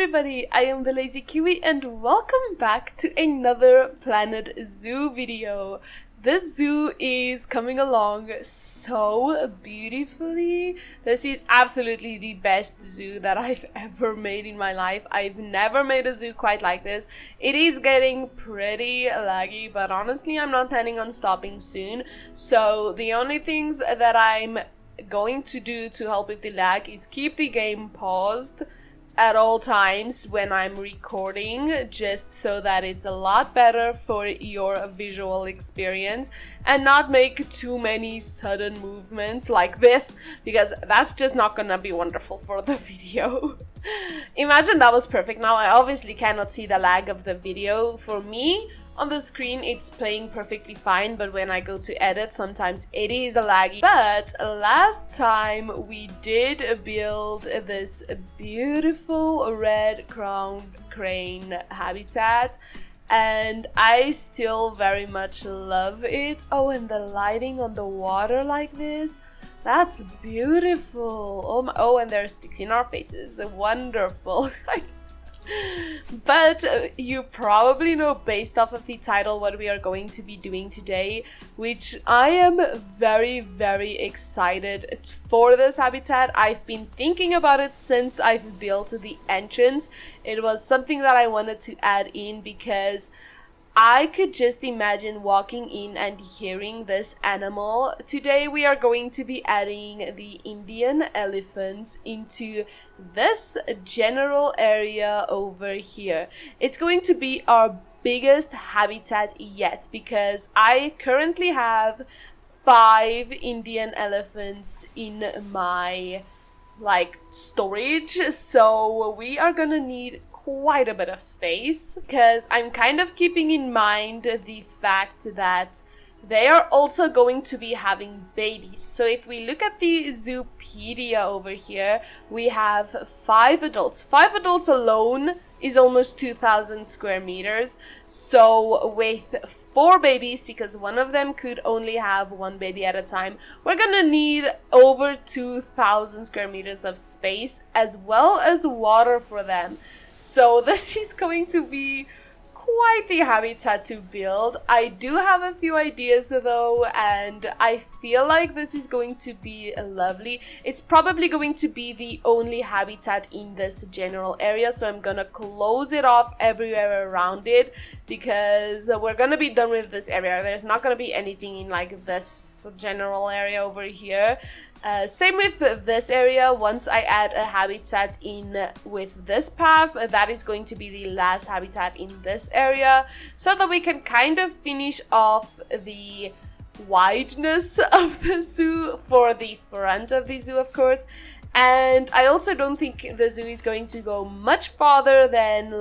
everybody, I am the Lazy Kiwi and welcome back to another Planet Zoo video. This zoo is coming along so beautifully. This is absolutely the best zoo that I've ever made in my life. I've never made a zoo quite like this. It is getting pretty laggy, but honestly I'm not planning on stopping soon. So the only things that I'm going to do to help with the lag is keep the game paused at all times when I'm recording, just so that it's a lot better for your visual experience, and not make too many sudden movements like this, because that's just not gonna be wonderful for the video. Imagine that was perfect. Now I obviously cannot see the lag of the video. For me, on the screen it's playing perfectly fine, but when I go to edit sometimes it is laggy. But last time we did build this beautiful red-crowned crane habitat and I still very much love it. Oh, and the lighting on the water like this, that's beautiful. Oh, and there are sticks in our faces. Wonderful. But you probably know based off of the title what we are going to be doing today, which I am very excited for this habitat. I've been thinking about it since I've built the entrance. It was something that I wanted to add in because I could just imagine walking in and hearing this animal. Today we are going to be adding the Indian elephants into this general area over here. It's going to be our biggest habitat yet because I currently have 5 Indian elephants in my storage, so we are gonna need quite a bit of space because I'm kind of keeping in mind the fact that they are also going to be having babies. So if we look at the Zoopedia over here, we have 5 adults. 5 adults alone is almost 2,000 square meters. So with 4 babies, because one of them could only have 1 baby at a time, we're gonna need over 2,000 square meters of space as well as water for them. So this is going to be quite the habitat to build. I do have a few ideas though, and I feel like this is going to be lovely. It's probably going to be the only habitat in this general area, so I'm gonna close it off everywhere around it because we're gonna be done with this area. There's not gonna be anything in this general area over here. Same with this area. Once I add a habitat in with this path, that is going to be the last habitat in this area, so that we can kind of finish off the wideness of the zoo for the front of the zoo, of course. And I also don't think the zoo is going to go much farther than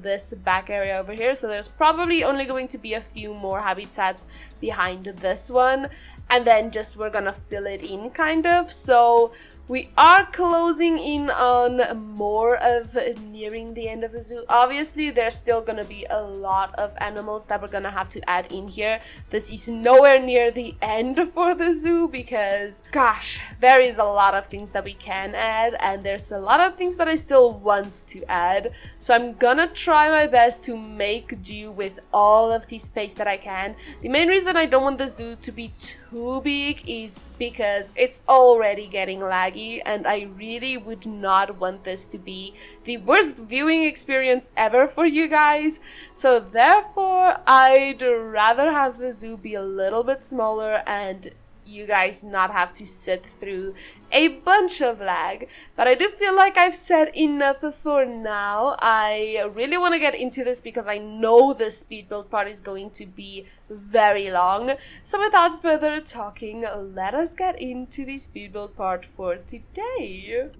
this back area over here, so there's probably only going to be a few more habitats behind this one, and then just we're gonna fill it in kind of. So we are closing in on more of nearing the end of the zoo. Obviously there's still gonna be a lot of animals that we're gonna have to add in here. This is nowhere near the end for the zoo because gosh, there is a lot of things that we can add, and there's a lot of things that I still want to add. So I'm gonna try my best to make do with all of the space that I can. The main reason I don't want the zoo to be too big is because it's already getting laggy, and I really would not want this to be the worst viewing experience ever for you guys. So therefore I'd rather have the zoo be a little bit smaller and you guys not have to sit through a bunch of lag. But I do feel like I've said enough for now. I really want to get into this because I know the speed build part is going to be very long. So without further talking, let us get into the speed build part for today.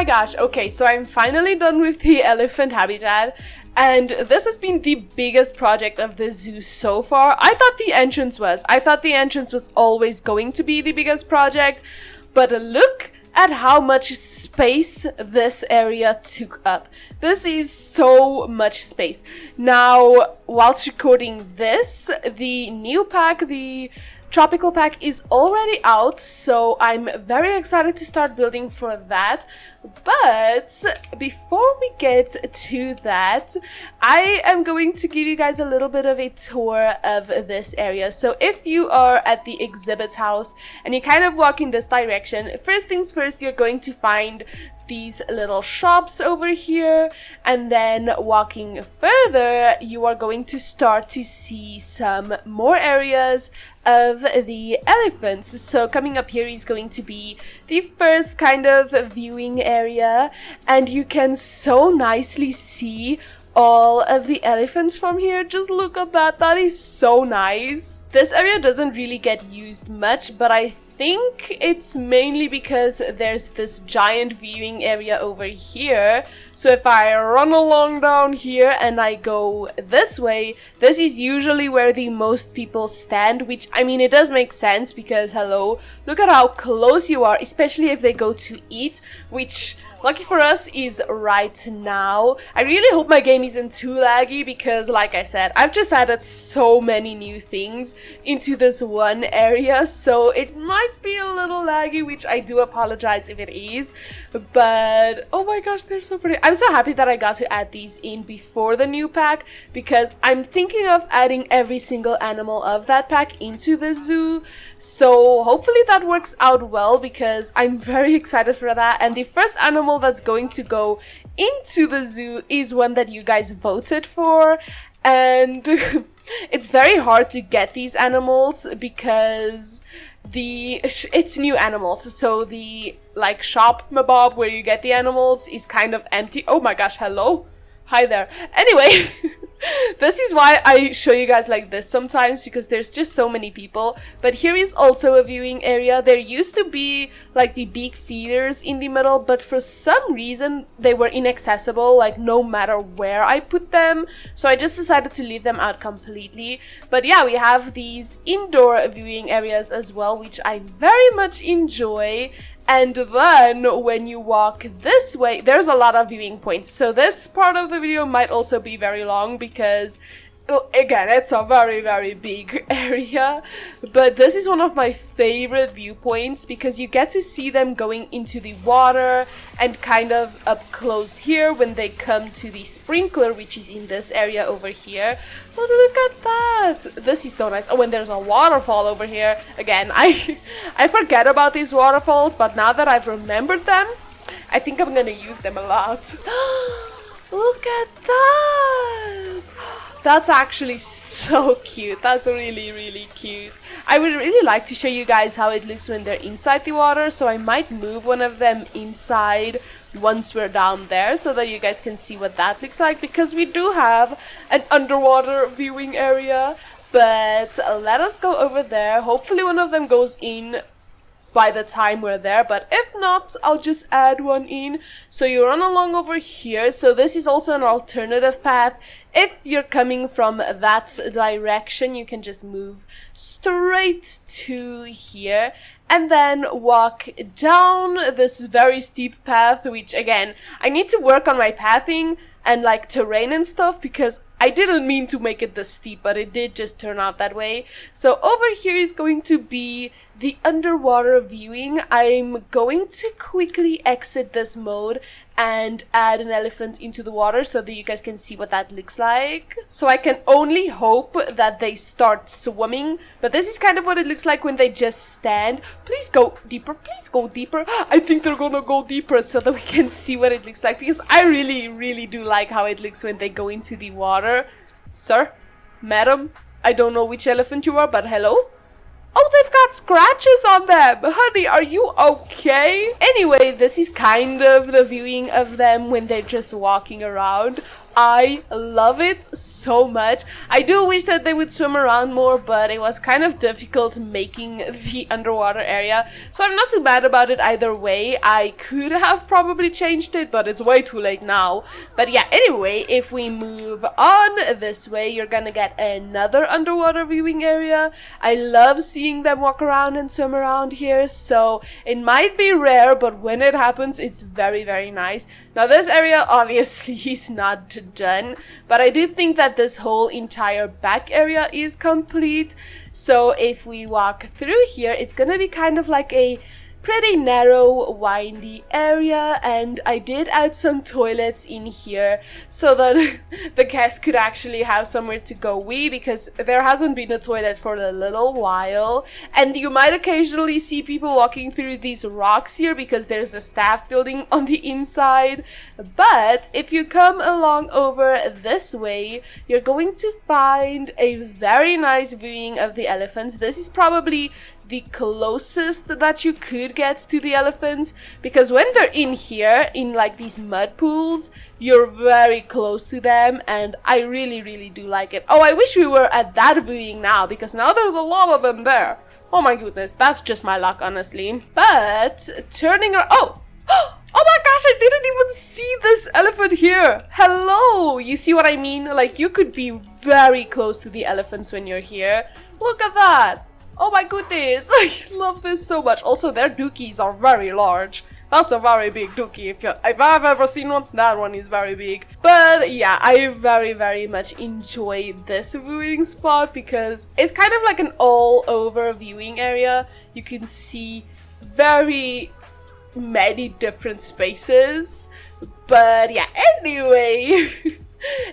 gosh, okay, so I'm finally done with the elephant habitat. And this has been the biggest project of the zoo so far. I thought the entrance was always going to be the biggest project. But look at how much space this area took up. This is so much space. Now, whilst recording this, the new pack, the tropical pack, is already out, so I'm very excited to start building for that. But before we get to that, I am going to give you guys a little bit of a tour of this area. So if you are at the exhibit house and you kind of walk in this direction, first things first, you're going to find these little shops over here, and then walking further you are going to start to see some more areas of the elephants. So coming up here is going to be the first kind of viewing area, and you can so nicely see all of the elephants from here. Just look at that. That is so nice. This area doesn't really get used much, but I think it's mainly because there's this giant viewing area over here. So if I run along down here and I go this way, this is usually where the most people stand, which, I mean, it does make sense because, hello, look at how close you are, especially if they go to eat, which, lucky for us, is right now. I really hope my game isn't too laggy because, like I said, I've just added so many new things into this one area, so it might be a little laggy, which I do apologize if it is. But oh my gosh, they're so pretty. I'm so happy that I got to add these in before the new pack, because I'm thinking of adding every single animal of that pack into the zoo. So hopefully that works out well, because I'm very excited for that. And the first animal that's going to go into the zoo is one that you guys voted for, and it's very hard to get these animals because it's new animals, so the like shop mabob where you get the animals is kind of empty. Oh my gosh, hello, hi there. Anyway, this is why I show you guys like this sometimes, because there's just so many people. But here is also a viewing area. There used to be like the big feeders in the middle, but for some reason they were inaccessible, like no matter where I put them, so I just decided to leave them out completely. But yeah, we have these indoor viewing areas as well, which I very much enjoy. And then when you walk this way, there's a lot of viewing points. So this part of the video might also be very long because, again, it's a very, very big area. But this is one of my favorite viewpoints because you get to see them going into the water and kind of up close here when they come to the sprinkler, which is in this area over here. But look at that. This is so nice. Oh, and there's a waterfall over here. Again, I forget about these waterfalls, but now that I've remembered them, I think I'm gonna use them a lot. Look at that. That's actually so cute. That's really, really cute. I would really like to show you guys how it looks when they're inside the water, so I might move one of them inside once we're down there so that you guys can see what that looks like, because we do have an underwater viewing area. But let us go over there. Hopefully one of them goes in by the time we're there, but if not, I'll just add one in. So you run along over here. So this is also an alternative path. If you're coming from that direction, you can just move straight to here and then walk down this very steep path, which again, I need to work on my pathing and like terrain and stuff, because I didn't mean to make it this steep, but it did just turn out that way. So over here is going to be the underwater viewing. I'm going to quickly exit this mode and add an elephant into the water so that you guys can see what that looks like. So I can only hope that they start swimming, but this is kind of what it looks like when they just stand. Please go deeper, please go deeper. I think they're gonna go deeper so that we can see what it looks like, because I really, really do like how it looks when they go into the water. Sir, madam, I don't know which elephant you are, but hello? Oh, they've got scratches on them. Honey, are you okay? Anyway, this is kind of the viewing of them when they're just walking around. I love it so much. I do wish that they would swim around more, but it was kind of difficult making the underwater area, so I'm not too bad about it either way. I could have probably changed it, but it's way too late now. But yeah, anyway, if we move on this way, you're gonna get another underwater viewing area. I love seeing them walk around and swim around here, so it might be rare, but when it happens, it's very, very nice. Now this area obviously is not done, but I do think that this whole entire back area is complete. So if we walk through here, it's gonna be kind of like a pretty narrow, windy area, and I did add some toilets in here so that the guests could actually have somewhere to go wee, because there hasn't been a toilet for a little while. And you might occasionally see people walking through these rocks here because there's a staff building on the inside. But if you come along over this way, you're going to find a very nice viewing of the elephants. This is probably the closest that you could get to the elephants, because when they're in here in like these mud pools, you're very close to them, and I really, really do like it. Oh, I wish we were at that viewing now, because now there's a lot of them there. Oh my goodness, that's just my luck, honestly. But turning around, oh my gosh, I didn't even see this elephant here. Hello, you see what I mean? Like, you could be very close to the elephants when you're here. Look at that. Oh my goodness, I love this so much. Also, their dookies are very large. That's a very big dookie. If I've ever seen one, that one is very big. But yeah, I very, very much enjoy this viewing spot because it's kind of like an all-over viewing area. You can see very many different spaces. But yeah, anyway...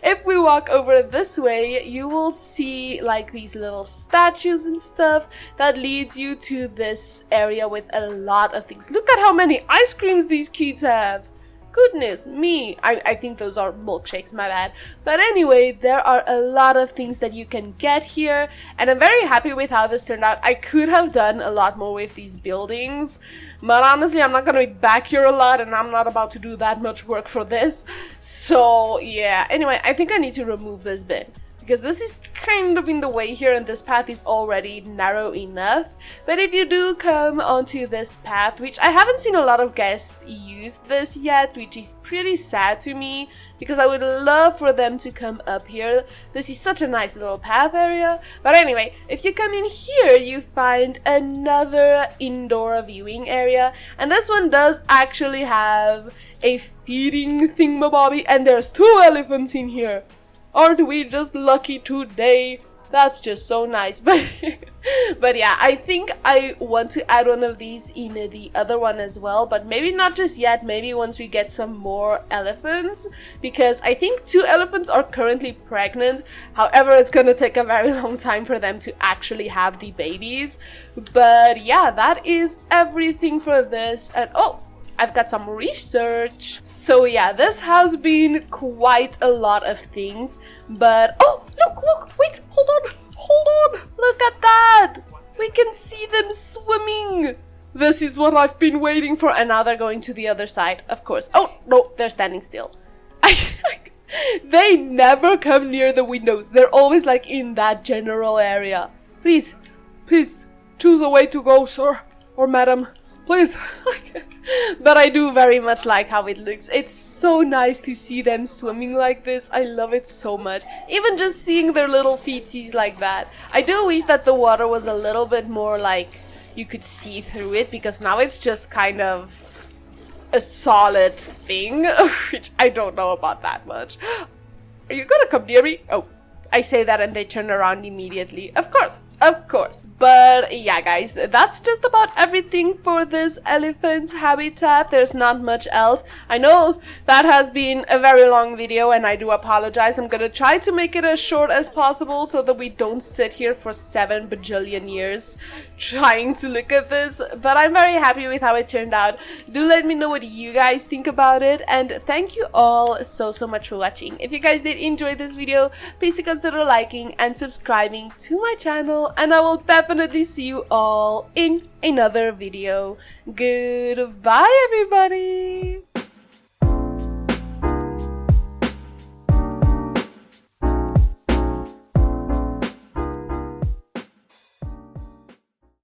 If we walk over this way, you will see like these little statues and stuff that leads you to this area with a lot of things. Look at how many ice creams these kids have. Goodness me. I think those are milkshakes, my bad. But anyway, there are a lot of things that you can get here, and I'm very happy with how this turned out. I could have done a lot more with these buildings, but honestly, I'm not gonna be back here a lot, and I'm not about to do that much work for this. So yeah, anyway, I think I need to remove this bin, because this is kind of in the way here and this path is already narrow enough. But if you do come onto this path, which I haven't seen a lot of guests use this yet, which is pretty sad to me, because I would love for them to come up here. This is such a nice little path area. But anyway, if you come in here, you find another indoor viewing area, and this one does actually have a feeding thingamabobby, and there's 2 elephants in here. Aren't we just lucky today? That's just so nice. But yeah, I think I want to add one of these in the other one as well, but maybe not just yet. Maybe once we get some more elephants, because I think 2 elephants are currently pregnant. However, it's gonna take a very long time for them to actually have the babies. But yeah, that is everything for this. And oh, I've got some research. So yeah, this has been quite a lot of things, but oh, look, wait, hold on, look at that. We can see them swimming. This is what I've been waiting for, and now they're going to the other side, of course. Oh, no, they're standing still. They never come near the windows. They're always like in that general area. Please choose a way to go, sir or madam. Please. But I do very much like how it looks. It's so nice to see them swimming like this. I love it so much. Even just seeing their little feeties like that. I do wish that the water was a little bit more like you could see through it, because now it's just kind of a solid thing, which I don't know about that much. Are you gonna come near me? Oh, I say that and they turn around immediately. Of course. But yeah, guys, that's just about everything for this elephant habitat. There's not much else. I know that has been a very long video, and I do apologize. I'm gonna try to make it as short as possible so that we don't sit here for 7 bajillion years trying to look at this. But I'm very happy with how it turned out. Do let me know what you guys think about it, and thank you all so much for watching. If you guys did enjoy this video, please do consider liking and subscribing to my channel, and I will definitely see you all in another video. Goodbye, everybody!